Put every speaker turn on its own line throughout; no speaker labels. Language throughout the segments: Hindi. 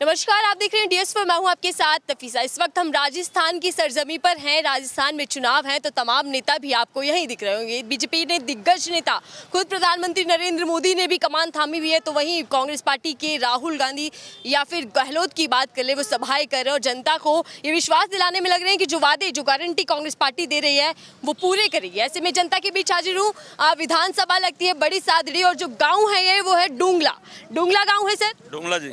नमस्कार, आप देख रहे हैं DS4। मैं हूं आपके साथ नफीसा। इस वक्त हम राजस्थान की सरजमी पर हैं। राजस्थान में चुनाव हैं तो तमाम नेता भी आपको यहीं दिख रहे होंगे। बीजेपी ने दिग्गज नेता खुद प्रधानमंत्री नरेंद्र मोदी ने भी कमान थामी हुई है, तो वहीं कांग्रेस पार्टी के राहुल गांधी या फिर गहलोत की बात कर ले, वो सभाएं कर रहे हैं और जनता को ये विश्वास दिलाने में लग रहे हैं कि जो वादे, जो गारंटी कांग्रेस पार्टी दे रही है वो पूरे करेगी। ऐसे में जनता के बीच हाजिर हूँ। विधानसभा लगती है बड़ी सादड़ी और जो गाँव है ये वो है डूंगला। डूंगला गाँव है सर?
डूंगला जी।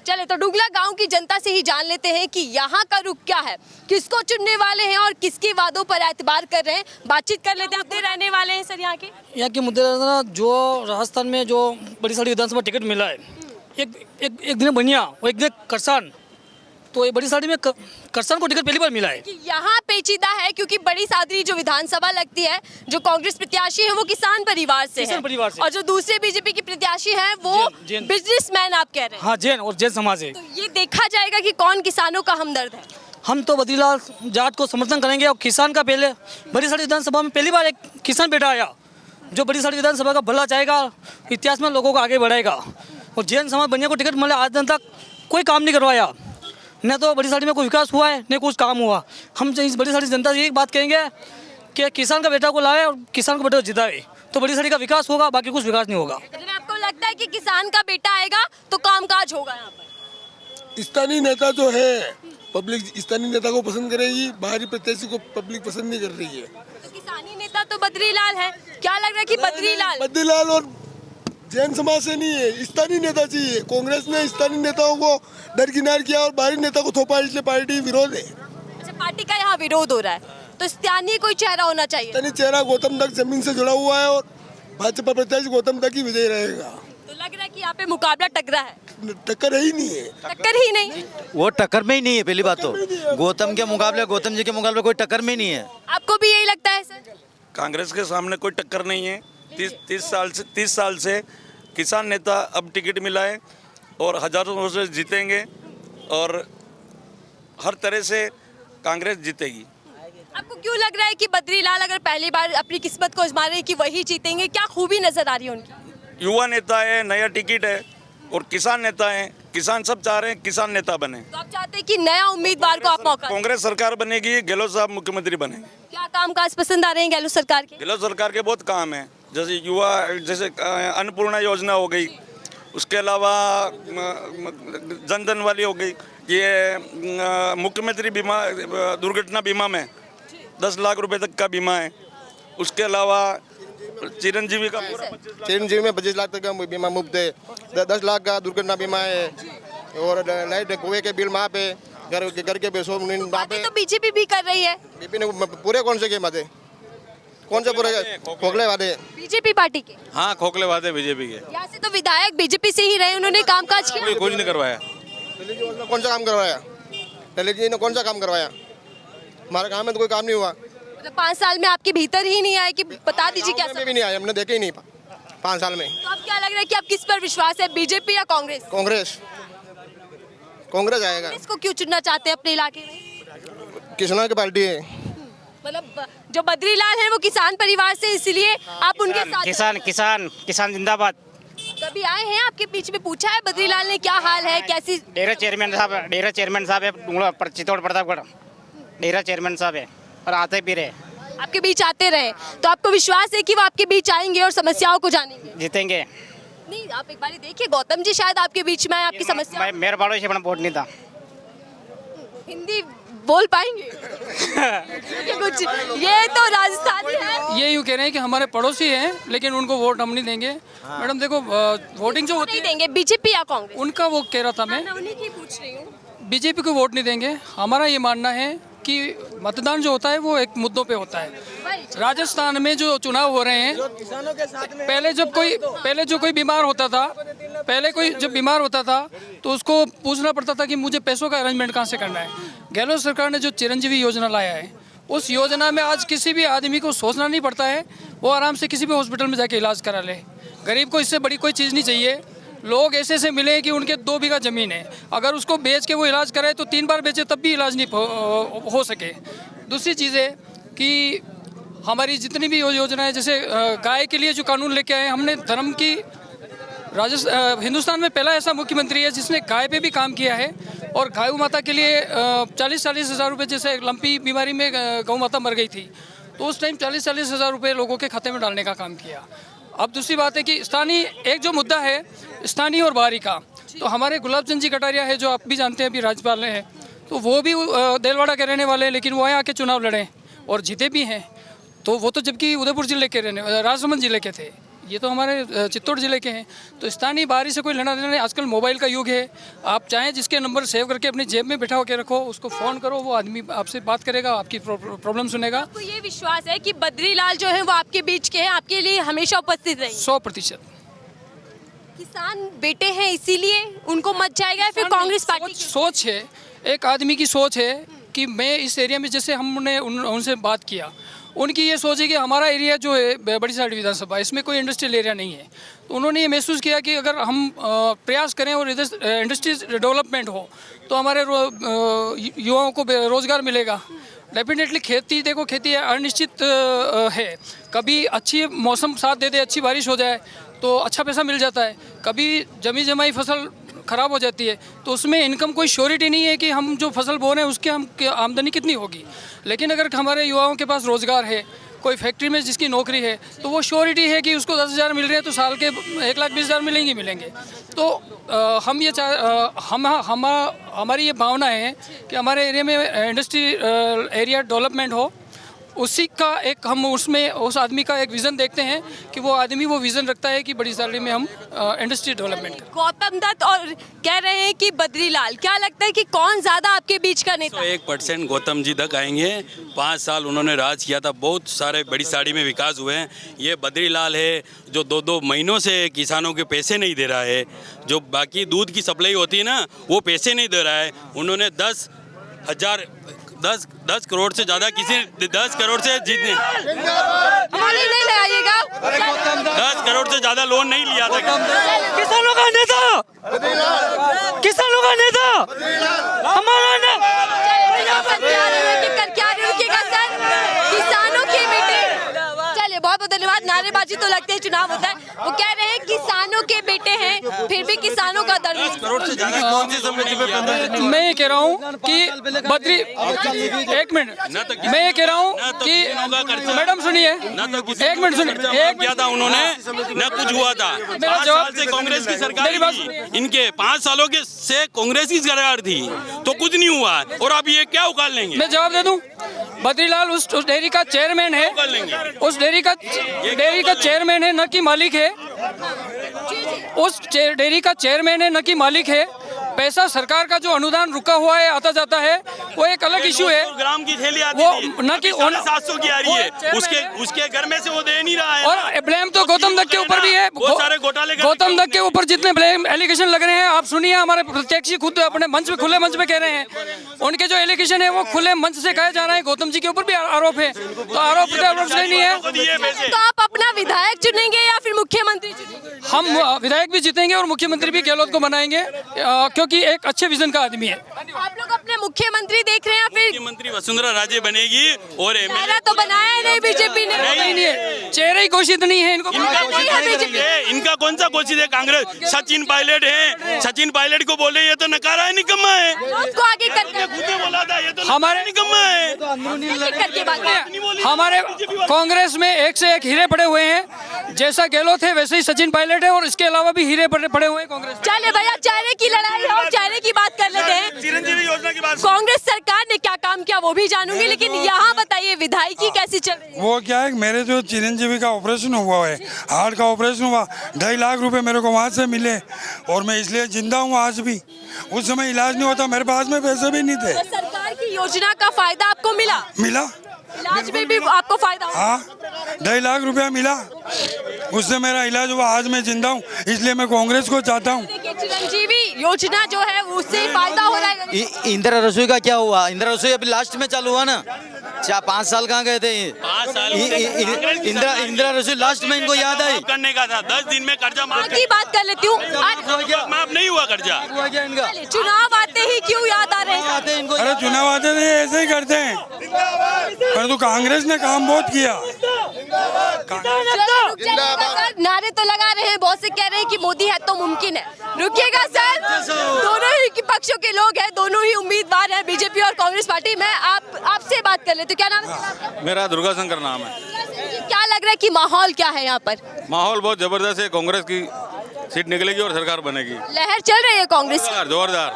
चले तो डूंगला गांव की जनता से ही जान लेते हैं कि यहाँ का रुख क्या है, किसको चुनने वाले हैं और किसके वादों पर एतबार कर रहे हैं। बातचत कर लेते हैं। मुद्दे रहने वाले हैं सर यहाँ के
मुद्दे ना, जो राजस्थान में जो बड़ी सारी विधानसभा टिकट मिला है, एक दिन बनिया और एक दिन करसान, तो ये बड़ी सारी में करसान को टिकट पहली बार मिला है।
यहाँ पेचीदा है क्योंकि बड़ी सादरी जो विधानसभा लगती है, जो कांग्रेस प्रत्याशी है वो किसान परिवार से है और जो दूसरे बीजेपी की प्रत्याशी है वो बिजनेसमैन आप कह रहे हैं।
हाँ, जैन और जैन समाज है।
तो ये देखा जाएगा कि कौन किसानों का हमदर्द है।
हम तो बद्रीलाल जाट को समर्थन करेंगे और किसान का पहले बड़ी सारी विधानसभा में पहली बार एक किसान बेटा आया जो बड़ी सारी विधानसभा का भला चाहेगा, इतिहास में लोगों को आगे बढ़ाएगा। और जैन समाज बनिया को टिकट मिला, आज दिन तक कोई काम नहीं करवाया, न तो बड़ी साड़ी में कोई विकास हुआ है न कुछ काम हुआ। हम इस बड़ी साड़ी जनता से एक बात कहेंगे कि किसान का बेटा को लाए और किसान का बेटा को जिताए, तो बड़ी साड़ी का विकास होगा, बाकी कुछ विकास नहीं होगा।
आपको लगता है कि किसान का बेटा आएगा तो कामकाज होगा यहाँ पर?
स्थानीय नेता जो है, पब्लिक स्थानीय नेता को पसंद करेगी, बाहरी प्रत्याशी को पब्लिक पसंद नहीं कर रही है।
तो किसानी नेता तो बद्रीलाल है। क्या लग रहा है कि
बद्रीलाल और जैन समाज से नहीं है, स्थानीय नेता चाहिए। कांग्रेस ने स्थानीय नेताओं को दरकिनार किया और बाहरी नेता को थोपा, इसलिए पार्टी विरोध है।
अच्छा, पार्टी का यहाँ विरोध हो रहा है तो स्थानीय कोई चेहरा होना चाहिए।
स्थानीय चेहरा गौतम तक जमीन से जुड़ा हुआ है और भाजपा प्रत्याशी गौतम तक ही विजय रहेगा।
तो लग रहा है कि यहाँ पे मुकाबला टकरा है।
टक्कर ही नहीं है।
टक्कर ही नहीं,
वो टक्कर में ही नहीं है। पहली बात तो गौतम के मुकाबले, गौतम जी के मुकाबले कोई टक्कर में नहीं है।
आपको भी यही लगता है सर?
कांग्रेस के सामने कोई टक्कर नहीं है। 30 साल से किसान नेता अब टिकट मिला है और हजारों से जीतेंगे और हर तरह से कांग्रेस जीतेगी।
आपको क्यों लग रहा है कि बद्रीलाल अगर पहली बार अपनी किस्मत को आजमा रहे हैं कि वही जीतेंगे? क्या खूबी नजर आ रही है उनकी?
युवा नेता है, नया टिकट है और किसान नेता है। किसान सब चाह रहे हैं किसान नेता बने।
तो आप चाहते हैं कि नया उम्मीदवार को आप मौका?
कांग्रेस सरकार बनेगी, गहलोत साहब मुख्यमंत्री बनेंगे।
क्या कामकाज पसंद आ रहे हैं गहलोत सरकार के?
गहलोत सरकार के बहुत काम है, जैसे युवा, जैसे अन्नपूर्णा योजना हो गई, उसके अलावा जनधन वाली हो गई, ये मुख्यमंत्री बीमा, दुर्घटना बीमा में 10 लाख रुपए तक का बीमा है। उसके अलावा चिरंजीवी का पूरा
चिरंजीवी में 25 लाख तक का बीमा मुफ्त है, 10 लाख का दुर्घटना बीमा है और लाइट कुएं के बिल माफ है, घर के पैसों पे।
तो बीजेपी भी कर रही है।
बीजेपी ने पूरे कौन से किए? कौन से पूरे खोखले वादे?
बीजेपी पार्टी के?
हाँ, खोखले वादे बीजेपी के।
यहाँ से तो विधायक बीजेपी से ही रहे, उन्होंने कामकाज किया?
कुछ नहीं करवाया।
कौन सा काम करवाया? ललित जी ने कौन सा काम करवाया? हमारे गाँव में तो कोई काम नहीं हुआ।
मतलब 5 साल में आपके भीतर ही नहीं आए कि बता दीजिए क्या?
भी नहीं आया, हमने देखे ही नहीं 5 साल में।
तो अब क्या लग रहा है कि आप किस पर विश्वास है, बीजेपी या कांग्रेस?
कांग्रेस आएगा।
इसको क्यों चुनना चाहते हैं अपने इलाके में?
किसानों की पार्टी है।
मतलब जो बद्रीलाल है वो किसान परिवार से, इसलिए आप उनके साथ?
किसान जिंदाबाद।
कभी आए हैं आपके बीच में, पूछा है बद्रीलाल ने क्या हाल है, कैसी?
डेरा चेयरमैन साहब है चित्तौड़ प्रतापगढ़, डेरा चेयरमैन साहब है और आते भी रहे,
आपके बीच आते रहे, तो आपको विश्वास है कि वो आपके बीच आएंगे और समस्याओं को जानेंगे?
जीतेंगे।
नहीं, आप एक बार देखिए, गौतम जी शायद आपके बीच में आए, आपकी समस्या।
मेरे बाड़ों से अपना वोट नहीं था।
हिंदी बोल पाएंगे? कुछ ये तो राजस्थानी है।
ये यूँ कह रहे हैं कि हमारे पड़ोसी हैं लेकिन उनको वोट हम नहीं देंगे। मैडम देखो, वोटिंग जो होती है
देंगे बीजेपी या कांग्रेस?
उनका वो कह रहा था मैं,
उन्हीं की पूछ रही हूँ।
बीजेपी को वोट नहीं देंगे। हमारा ये मानना है कि मतदान जो होता है वो एक मुद्दों पे होता है। राजस्थान में जो चुनाव हो रहे हैं, पहले जो कोई बीमार होता था, जब बीमार होता था तो उसको पूछना पड़ता था कि मुझे पैसों का अरेंजमेंट कहाँ से करना है। गहलोत सरकार ने जो चिरंजीवी योजना लाया है, उस योजना में आज किसी भी आदमी को सोचना नहीं पड़ता है, वो आराम से किसी भी हॉस्पिटल में जाके इलाज करा ले। गरीब को इससे बड़ी कोई चीज़ नहीं चाहिए। लोग ऐसे मिले कि उनके 2 बीघा ज़मीन है, अगर उसको बेच के वो इलाज कराए तो 3 बार बेचे तब भी इलाज नहीं हो सके। दूसरी चीज़ है कि हमारी जितनी भी योजनाएं, जैसे गाय के लिए जो कानून लेके आए, हमने धर्म की हिंदुस्तान में पहला ऐसा मुख्यमंत्री है जिसने गाय पे भी काम किया है और गाय माता के लिए 40-40 हज़ार रुपये, जैसे एक लंपी बीमारी में गौ माता मर गई थी तो उस टाइम 40-40 हज़ार रुपये लोगों के खाते में डालने का काम किया। अब दूसरी बात है कि स्थानीय एक जो मुद्दा है स्थानीय और बाहरी का, तो हमारे गुलाब चंद जी कटारिया है जो आप भी जानते हैं अभी राज्यपाल हैं, तो वो भी देलवाड़ा के रहने वाले हैं, लेकिन वो यहाँ आके चुनाव लड़े और जीते भी हैं। तो वो तो जबकि उदयपुर जिले के राजसमंद जिले के थे, ये तो हमारे चित्तौड़ जिले के हैं। तो स्थानीय बाहरी से कोई लेना देना नहीं। आजकल मोबाइल का युग है, आप चाहें जिसके नंबर सेव करके अपनी जेब में बिठा के रखो, उसको फ़ोन करो, वो आदमी आपसे बात करेगा, आपकी प्रॉब्लम सुनेगा।
आपको ये विश्वास है कि बद्रीलाल जो है वो आपके बीच के हैं, आपके लिए हमेशा उपस्थित रहेंगे?
100%।
किसान बेटे हैं इसीलिए उनको मत जाएगा या फिर कांग्रेस पार्टी की?
सोच है, एक आदमी की सोच है कि मैं इस एरिया में, जैसे हमने उनसे बात किया, उनकी ये सोच है कि हमारा एरिया जो है बड़ी साइड विधानसभा, इसमें कोई इंडस्ट्रियल एरिया नहीं है। तो उन्होंने ये महसूस किया कि अगर हम प्रयास करें और इंडस्ट्रीज डेवलपमेंट हो तो हमारे युवाओं को रोज़गार मिलेगा। डेफिनेटली खेती, देखो खेती अनिश्चित है, कभी अच्छी मौसम साथ दे दे, अच्छी बारिश हो जाए तो अच्छा पैसा मिल जाता है, कभी जमी जमाई फसल ख़राब हो जाती है तो उसमें इनकम कोई श्योरिटी नहीं है कि हम जो फसल बो रहे हैं उसके हम आमदनी कितनी होगी। लेकिन अगर हमारे युवाओं के पास रोज़गार है, कोई फैक्ट्री में जिसकी नौकरी है, तो वो श्योरिटी है कि उसको 10,000 मिल रहे हैं तो साल के 1,20,000 मिलेंगे। तो हम ये हमारी ये भावना है कि हमारे एरिया में इंडस्ट्री एरिया डेवलपमेंट हो, उसी का एक हम उसमें उस आदमी का एक विज़न देखते हैं कि वो आदमी वो विज़न रखता है कि बड़ी सैलरी में हम इंडस्ट्री डेवलपमेंट करें।
गौतम दत्त और कह रहे हैं कि बद्रीलाल, क्या लगता है कि कौन ज्यादा आपके बीच का नेता?
100% गौतम जी तक आएंगे। 5 साल उन्होंने राज किया था, बहुत सारे बड़ी साड़ी में विकास हुए हैं। ये बद्रीलाल है जो 2-2 महीनों से किसानों के पैसे नहीं दे रहा है, जो बाकी दूध की सप्लाई होती है ना वो पैसे नहीं दे रहा है। उन्होंने 10 करोड़ से ज़्यादा 10 करोड़ से जीतने
हमारी नहीं लगाइएगा।
10 करोड़ से ज़्यादा लोन नहीं लिया था।
किसानों का नेता, किसानों का नेता हमारा
क्या रुकेगा सर? किसानों के बेटे। चलिए, बहुत बहुत धन्यवाद। नारेबाजी तो लगते हैं चुनाव होता है। वो कह रहे हैं किसानों के बेटे हैं, फिर भी किसानों का दर्द नहीं।
मैं ये कह रहा हूँ कि एक मिनट, मैं ये कह रहा हूँ कि मैडम सुनिए, एक मिनट सुनिए।
एक किया था उन्होंने, न कुछ हुआ था। 5 साल से कांग्रेस की सरकार थी, इनके 5 सालों के से कांग्रेस की सरकार थी तो कुछ नहीं हुआ, और अब ये क्या उखाड़ लेंगे?
मैं जवाब दे दूं। बद्रीलाल उस डेयरी का चेयरमैन है, उस डेयरी का चेयरमैन है, न कि मालिक है। उस डेयरी का चेयरमैन है, न कि मालिक है। पैसा सरकार का जो अनुदान रुका हुआ है, आता जाता है, वो एक अलग इशू है।
ग्राम की थैली आती
वो
थी,
न कि
750 की आ रही है, उसके घर में से वो दे नहीं रहा है।
और ब्लेम तो गौतम दत्त के ऊपर भी है।
बहुत सारे घोटाले
गौतम दत्त के ऊपर जितने ब्लेम एलिगेशन लग रहे हैं, आप सुनिए, हमारे प्रत्याशी खुद अपने मंच पे, खुले मंच पे कह रहे हैं। उनके जो एलिगेशन है वो खुले मंच से कहे जा रहे हैं। गौतम जी के ऊपर भी आरोप है, तो आरोप नहीं है।
तो आप अपना विधायक चुनेंगे या फिर मुख्यमंत्री चुनेंगे?
हम विधायक भी जीतेंगे और मुख्यमंत्री भी गहलोत को बनाएंगे, क्योंकि एक अच्छे विजन का आदमी है।
आप लोग अपने मुख्यमंत्री देख रहे हैं या फिर?
मुख्यमंत्री वसुंधरा राजे बनेगी और
चेहरा तो बनाया है नहीं बीजेपी ने।
नहीं है, चेहरा ही घोषित नहीं है।
इनका कौन सा घोषित है? कांग्रेस सचिन पायलट है, सचिन पायलट को बोले ये तो नकारा है, निकम्मा है।
उसको आगे करके
बोला था ये तो
हमारे
निकम्मा है।
करके बात करें।
हमारे कांग्रेस में एक से एक हीरे पड़े हुए हैं, जैसा गहलोत है वैसे ही सचिन पायलट है, और इसके अलावा भी हीरे पड़े हुए हैं कांग्रेस।
चले भैया, चेहरे की लड़ाई है और चेहरे की बात कर लेते हैं।
चिरंजीवी योजना की बात,
कांग्रेस सरकार ने क्या काम किया वो भी जानूंगी, लेकिन यहाँ बताइए विधायकी कैसी चल रही है?
वो क्या है, मेरे जो चिरंजीवी का ऑपरेशन हुआ है, हार्ट का ऑपरेशन हुआ, 2.5 लाख रुपए मेरे को वहाँ से मिले, और मैं इसलिए जिंदा हूँ आज भी। उस समय इलाज नहीं होता, मेरे पास में पैसे भी नहीं थे।
तो सरकार की योजना का फायदा आपको मिला? इलाज में भी आपको फायदा हुआ?
हाँ, 2.5 लाख रुपया मिला, उससे मेरा इलाज हुआ। आज मैं जिंदा हूँ, इसलिए मैं कांग्रेस को चाहता हूँ।
देखिए, चिरंजीवी योजना जो है उससे फायदा हो रहा है।
इंदिरा रसोई का क्या हुआ? इंदिरा रसोई अभी लास्ट में चालू हुआ ना, 5 साल कहाँ गए थे?
5 साल
इंदिरा रसोई लास्ट में इनको याद आई
करने का था। 10 दिन में कर्जा माफ
की बात कर लेती हूँ।
माफ नहीं हुआ कर्जा।
हुआ क्या इनका?
चुनाव आते ही क्यों याद आ रहे हैं?
इनको
अरे चुनाव आते थे ऐसे ही करते हैं, परंतु कांग्रेस ने काम बहुत किया।
सर नारे तो लगा रहे हैं, बहुत से कह रहे हैं कि मोदी है तो मुमकिन है। रुकिएगा सर, दोनों ही की पक्षों के लोग हैं, दोनों ही उम्मीदवार हैं, बीजेपी और कांग्रेस पार्टी। मैं आपसे बात कर ले तो क्या नाम है?
मेरा दुर्गा शंकर नाम है।
क्या लग रहा है कि माहौल क्या है यहाँ पर?
माहौल बहुत जबरदस्त है, कांग्रेस की सीट निकलेगी और सरकार बनेगी।
लहर चल रही है कांग्रेस की?
जोरदार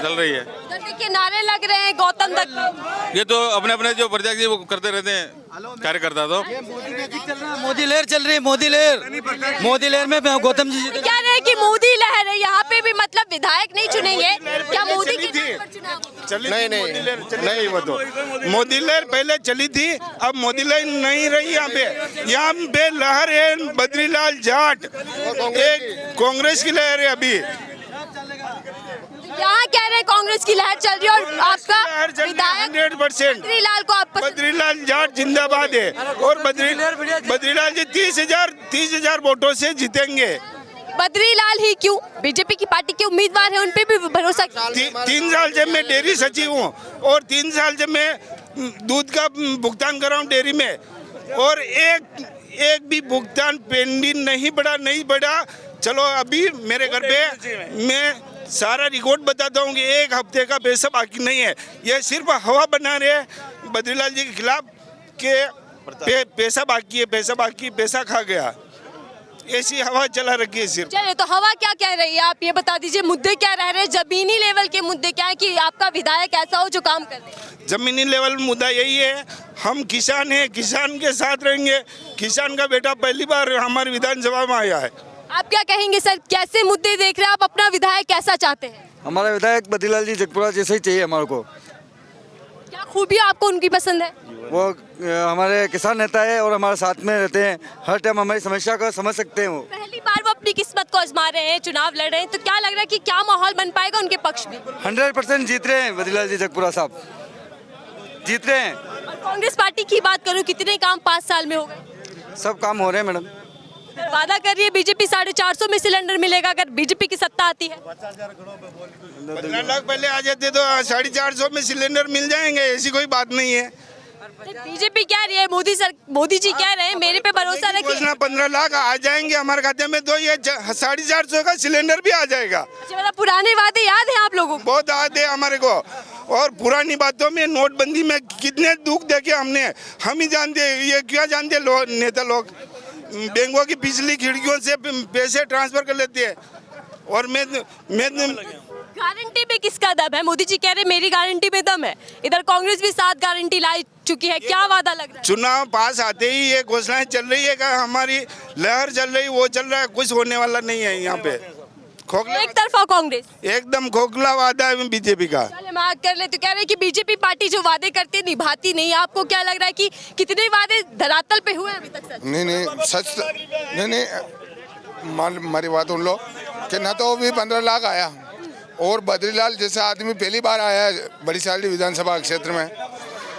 चल रही है।
तो देखिए नारे लग रहे हैं गौतम तक।
ये तो अपने अपने जो प्रत्याशी वो करते रहते हैं कार्यकर्ता। तो
मोदी लहर चल रही है, मोदी लहर में गौतम जी जीते।
क्या रहे हैं कि मोदी लहर है यहाँ पे भी, मतलब विधायक नहीं चुनेंगे क्या मोदी की लहर पर चुनाव होगा?
नहीं वो तो मोदी लहर पहले चली थी, अब मोदी लहर नहीं रही यहाँ पे लहर है बद्रीलाल जाट, एक कांग्रेस की लहर है अभी।
यहाँ कह रहे हैं कांग्रेस की लहर चल रही है और आपका विधायक
100%
बद्रीलाल को आप पसंद?
बद्रीलाल जाट जिंदाबाद है और बद्रीलाल जी 30,000 वोटों से जीतेंगे।
बद्रीलाल ही क्यों? बीजेपी की पार्टी के उम्मीदवार हैं, उन पे भी भरोसा।
3 साल से मैं डेयरी सचिव हूँ और 3 साल से मैं दूध का भुगतान कर रहा हूँ डेयरी में, और एक भी भुगतान पेंडिंग नहीं बढ़ा। चलो अभी मेरे घर पे मैं सारा रिकॉर्ड बताता हूँ कि 1 हफ्ते का पैसा बाकी नहीं है। ये सिर्फ हवा बना रहे हैं बद्रीलाल जी के खिलाफ के पैसा बाकी है, पैसा खा गया, ऐसी हवा चला रखी है सिर्फ।
चलिए तो हवा क्या कह रही है आप ये बता दीजिए, मुद्दे क्या रह रहे हैं, जमीनी लेवल के मुद्दे क्या है कि आपका विधायक ऐसा हो जो काम कर रहे हैं?
जमीनी लेवल मुद्दा यही है, हम किसान हैं, किसान के साथ रहेंगे। किसान का बेटा पहली बार हमारी विधानसभा में आया है।
आप क्या कहेंगे सर, कैसे मुद्दे देख रहे हैं आप? अपना विधायक कैसा चाहते हैं?
हमारा विधायक बद्रीलाल जी जगपुरा जैसे ही चाहिए हमारे को।
क्या खूबियाँ आपको उनकी पसंद है?
वो हमारे किसान नेता है और हमारे साथ में रहते हैं, हर टाइम हमारी समस्या को समझ सकते हैं। वो
पहली बार वो अपनी किस्मत को आजमा रहे हैं, चुनाव लड़ रहे हैं, तो क्या लग रहा है कि क्या माहौल बन पाएगा उनके पक्ष में?
100% जीत रहे हैं बद्रीलाल जी जगपुरा साहब, जीत रहे हैं।
और कांग्रेस पार्टी की बात करूं, कितने काम 5 साल में हो गए?
सब काम हो रहे हैं मैडम।
वादा कर रही है बीजेपी 450 में सिलेंडर मिलेगा अगर बीजेपी की सत्ता आती है।
15 लाख पहले आ जाते तो 450 में सिलेंडर मिल जाएंगे, ऐसी कोई बात नहीं है।
बीजेपी कह रही है, मोदी जी कह रहे हैं मेरे पे भरोसा रखिए।
15 लाख आ जाएंगे हमारे खाते में तो ये 450 का सिलेंडर भी आ जाएगा।
अच्छा, मतलब पुराने वादे याद है आप लोगों को?
बहुत याद है हमारे को, और पुरानी बातों में नोटबंदी में कितने दुख देखे हमने, हम ही जानते। ये क्या जानते नेता लोग, बैंकों की पिछली खिड़कियों से पैसे ट्रांसफर कर लेते हैं। और मैं
गारंटी पे किसका दम है? मोदी जी कह रहे मेरी गारंटी पे दम है, इधर कांग्रेस भी 7 गारंटी ला चुकी है, क्या वादा लग रहा है?
चुनाव पास आते ही ये घोषणाएं चल रही है कि हमारी लहर चल रही, वो चल रहा है, कुछ होने वाला नहीं है यहाँ पे। खोखला,
एक तरफा कांग्रेस,
एकदम खोखला वादा है बीजेपी का।
चले मार्क कर ले, तो कह रहे हैं कि बीजेपी पार्टी जो वादे करती है निभाती नहीं है। आपको क्या लग रहा है कि कितने वादे धरातल पे हुए अभी तक? सच
नहीं सच नहीं हमारी बात सुन लो कि ना तो भी 15 लाख आया, और बद्रीलाल जैसा आदमी पहली बार आया है बड़ी साली विधानसभा क्षेत्र में।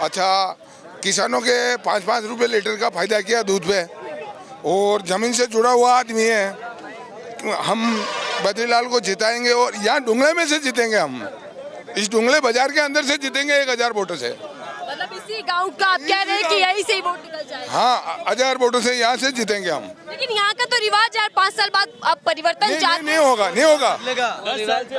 अच्छा, किसानों के 5-5 रुपये लीटर का फायदा किया दूध पे, और ज़मीन से जुड़ा हुआ आदमी है। हम बद्रीलाल को जिताएंगे और यहाँ डुंगले में से जीतेंगे, हम इस डुंगले बाजार के अंदर से जीतेंगे 1000 वोटों से।
मतलब इसी गांव का आप कह रहे हैं कि यही से ही वोट निकल जाएगा?
हाँ, 1000 वोटों से यहाँ से जीतेंगे हम।
लेकिन यहाँ का तो रिवाज है 5 साल बाद आप परिवर्तन चाहते हैं।
नहीं होगा।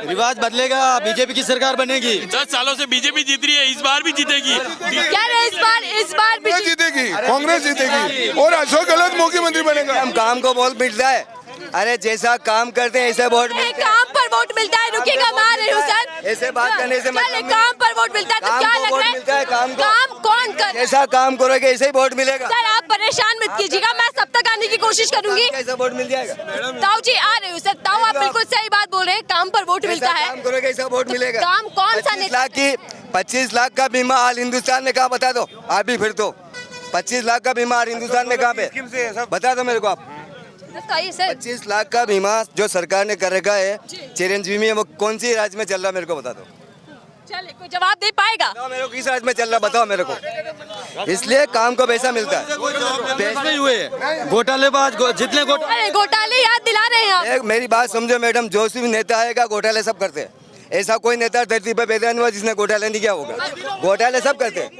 रिवाज बदलेगा, बीजेपी की सरकार बनेगी।
10 सालों से बीजेपी जीत रही है, इस बार भी जीतेगी।
क्या रहे इस बार भी
जीतेगी, कांग्रेस जीतेगी और अशोक गहलोत मुख्यमंत्री बनेगा।
हम काम को वोट मिलता है, अरे जैसा काम करते हैं ऐसे वोट
काम पर वोट मिलता है। रुकिएगा, मैं आ रही हूँ सर।
ऐसे बात करने से मतलब
काम पर वोट मिलता है तो क्या लग रहा है? काम कौन कर?
जैसा काम करोगे ऐसे ही वोट मिलेगा।
सर आप परेशान मत कीजिएगा, मैं सब तक आने की कोशिश करूंगी।
कैसा वोट मिल जाएगा?
ताऊ जी आ रही हूँ सर। ताऊ आप बिल्कुल सही बात बोल रहे हैं, काम पर वोट मिलता है।
काम करोगे ऐसा वोट मिलेगा।
काम कौन सा?
25 लाख का बीमा हाल हिंदुस्तान में कहाँ, बता दो आप भी। फिर तो 25 लाख का बीमा हिंदुस्तान में कहाँ पे, बता दो मेरे को आप। 25 लाख का बीमा जो सरकार ने कर रखा है चिरंजीवी में, वो कौन सी राज्य में चल रहा मेरे को बता दो।
चले, कोई जवाब दे पाएगा?
मेरे को किस राज्य में चल रहा बताओ मेरे को। इसलिए काम को पैसा मिलता है। पैसे हुए घोटालेबाज, जितने
घोटाले याद दिला रहे हैं आप।
मेरी बात समझो मैडम, जो भी नेता आएगा घोटाले सब करते हैं। ऐसा कोई नेता धरती पर पैदा नहीं हुआ जिसने घोटाले नहीं किया होगा। घोटाले सब करते हैं।